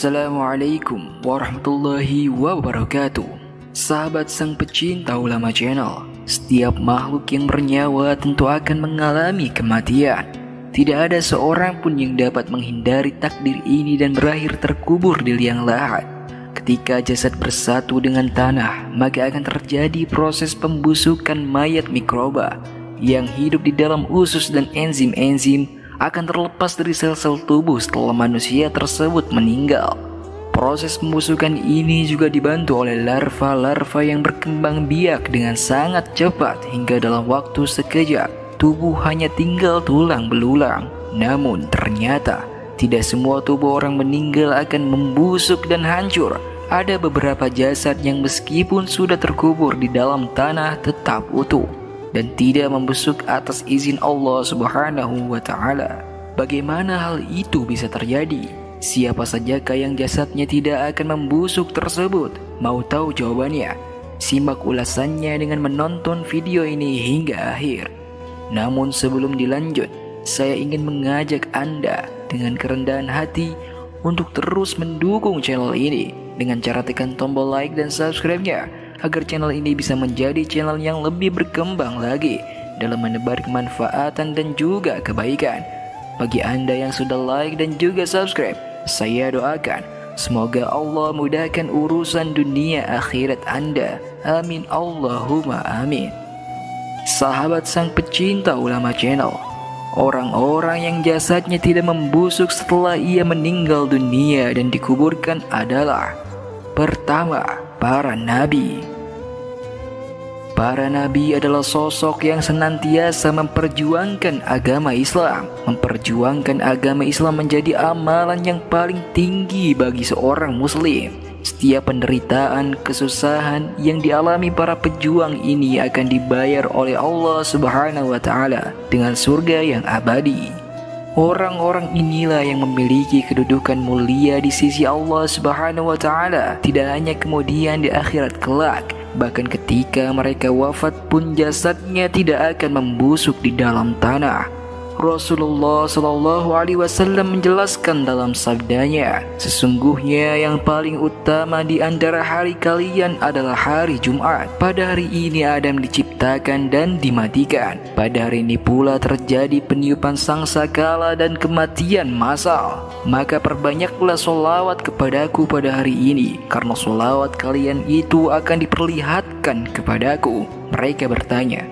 Assalamualaikum warahmatullahi wabarakatuh. Sahabat sang pecinta ulama channel, setiap makhluk yang bernyawa tentu akan mengalami kematian. Tidak ada seorang pun yang dapat menghindari takdir ini dan berakhir terkubur di liang lahat. Ketika jasad bersatu dengan tanah, maka akan terjadi proses pembusukan mayat mikroba yang hidup di dalam usus dan enzim-enzim akan terlepas dari sel-sel tubuh setelah manusia tersebut meninggal. Proses pembusukan ini juga dibantu oleh larva-larva yang berkembang biak dengan sangat cepat hingga dalam waktu sekejap tubuh hanya tinggal tulang belulang. Namun ternyata tidak semua tubuh orang meninggal akan membusuk dan hancur. Ada beberapa jasad yang meskipun sudah terkubur di dalam tanah tetap utuh dan tidak membusuk atas izin Allah Subhanahu wa Ta'ala. Bagaimana hal itu bisa terjadi? Siapa sajakah yang jasadnya tidak akan membusuk tersebut? Mau tahu jawabannya? Simak ulasannya dengan menonton video ini hingga akhir. Namun sebelum dilanjut, saya ingin mengajak Anda dengan kerendahan hati untuk terus mendukung channel ini dengan cara tekan tombol like dan subscribe-nya, agar channel ini bisa menjadi channel yang lebih berkembang lagi dalam menebar kemanfaatan dan juga kebaikan. Bagi Anda yang sudah like dan juga subscribe, saya doakan semoga Allah mudahkan urusan dunia akhirat Anda. Amin Allahumma amin. Sahabat sang pecinta ulama channel, orang-orang yang jasadnya tidak membusuk setelah ia meninggal dunia dan dikuburkan adalah: pertama, para nabi. Para nabi adalah sosok yang senantiasa memperjuangkan agama Islam. Memperjuangkan agama Islam menjadi amalan yang paling tinggi bagi seorang muslim. Setiap penderitaan, kesusahan yang dialami para pejuang ini akan dibayar oleh Allah Subhanahu wa Ta'ala dengan surga yang abadi. Orang-orang inilah yang memiliki kedudukan mulia di sisi Allah Subhanahu wa Ta'ala, tidak hanya kemudian di akhirat kelak, bahkan ketika mereka wafat pun jasadnya tidak akan membusuk di dalam tanah. Rasulullah SAW menjelaskan dalam sabdanya, sesungguhnya yang paling utama di antara hari kalian adalah hari Jumat. Pada hari ini Adam diciptakan dan dimatikan. Pada hari ini pula terjadi peniupan sangsakala dan kematian massal. Maka perbanyaklah sholawat kepadaku pada hari ini, karena sholawat kalian itu akan diperlihatkan kepadaku. Mereka bertanya,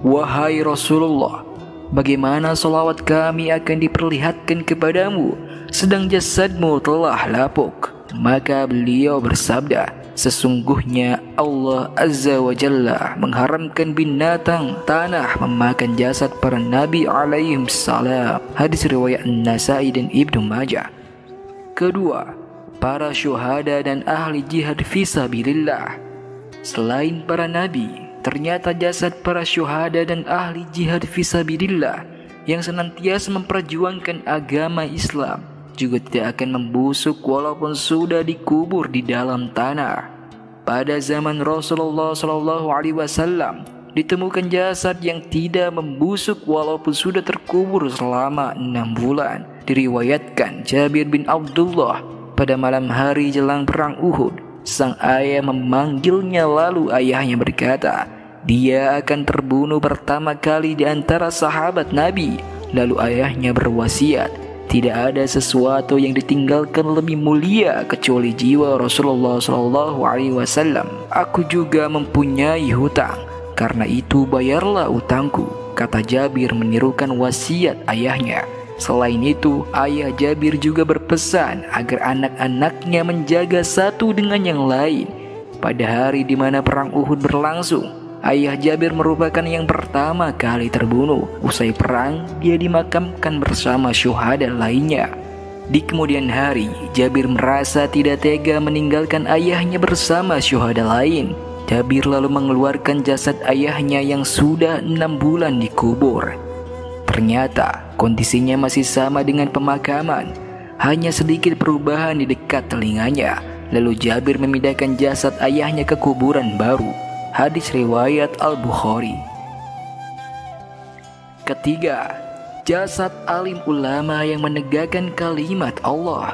wahai Rasulullah, bagaimana sholawat kami akan diperlihatkan kepadamu sedang jasadmu telah lapuk? Maka beliau bersabda, sesungguhnya Allah Azza wa Jalla mengharamkan binatang tanah memakan jasad para nabi alaihim salam. Hadis riwayat An-Nasai dan Ibnu Majah. Kedua, para syuhada dan ahli jihad fisabilillah. Selain para nabi, ternyata jasad para syuhada dan ahli jihad fisabilillah yang senantiasa memperjuangkan agama Islam juga tidak akan membusuk walaupun sudah dikubur di dalam tanah. Pada zaman Rasulullah SAW ditemukan jasad yang tidak membusuk walaupun sudah terkubur selama 6 bulan. Diriwayatkan Jabir bin Abdullah, pada malam hari jelang perang Uhud, sang ayah memanggilnya, lalu ayahnya berkata, dia akan terbunuh pertama kali di antara sahabat Nabi. Lalu ayahnya berwasiat, tidak ada sesuatu yang ditinggalkan lebih mulia kecuali jiwa Rasulullah SAW. Aku juga mempunyai hutang, karena itu bayarlah utangku, kata Jabir menirukan wasiat ayahnya. Selain itu, ayah Jabir juga berpesan agar anak-anaknya menjaga satu dengan yang lain. Pada hari di mana perang Uhud berlangsung, ayah Jabir merupakan yang pertama kali terbunuh. Usai perang, dia dimakamkan bersama syuhada lainnya. Di kemudian hari, Jabir merasa tidak tega meninggalkan ayahnya bersama syuhada lain. Jabir lalu mengeluarkan jasad ayahnya yang sudah 6 bulan dikubur. Ternyata kondisinya masih sama dengan pemakaman, hanya sedikit perubahan di dekat telinganya. Lalu Jabir memindahkan jasad ayahnya ke kuburan baru. Hadis riwayat Al-Bukhari. Ketiga, jasad alim ulama yang menegakkan kalimat Allah.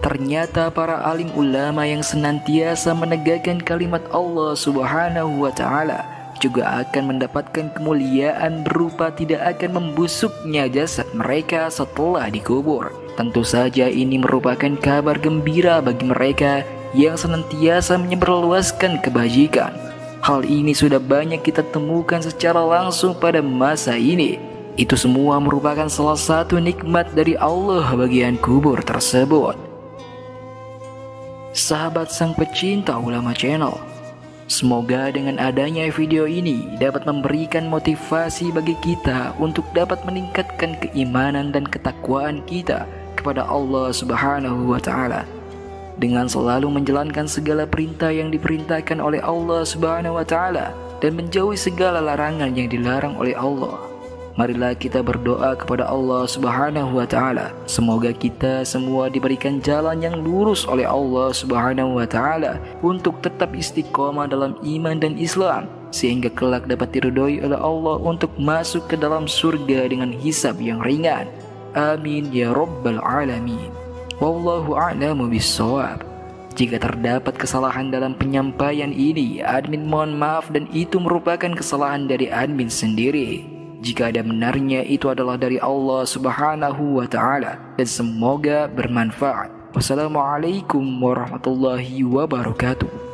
Ternyata para alim ulama yang senantiasa menegakkan kalimat Allah Subhanahu wa Ta'ala juga akan mendapatkan kemuliaan berupa tidak akan membusuknya jasad mereka setelah dikubur. Tentu saja ini merupakan kabar gembira bagi mereka yang senantiasa menyebarluaskan kebajikan. Hal ini sudah banyak kita temukan secara langsung pada masa ini. Itu semua merupakan salah satu nikmat dari Allah bagian kubur tersebut. Sahabat sang pecinta ulama channel, semoga dengan adanya video ini dapat memberikan motivasi bagi kita untuk dapat meningkatkan keimanan dan ketakwaan kita kepada Allah Subhanahu wa Ta'ala dengan selalu menjalankan segala perintah yang diperintahkan oleh Allah Subhanahu wa Ta'ala dan menjauhi segala larangan yang dilarang oleh Allah. Marilah kita berdoa kepada Allah Subhanahu wa Ta'ala. Semoga kita semua diberikan jalan yang lurus oleh Allah Subhanahu wa Ta'ala untuk tetap istiqomah dalam iman dan Islam, sehingga kelak dapat diridhoi oleh Allah untuk masuk ke dalam surga dengan hisab yang ringan. Amin ya rabbal alamin. Wallahu a'lamu bissawab. Jika terdapat kesalahan dalam penyampaian ini, admin mohon maaf dan itu merupakan kesalahan dari admin sendiri. Jika ada benarnya, itu adalah dari Allah Subhanahu wa Ta'ala dan semoga bermanfaat. Wassalamualaikum warahmatullahi wabarakatuh.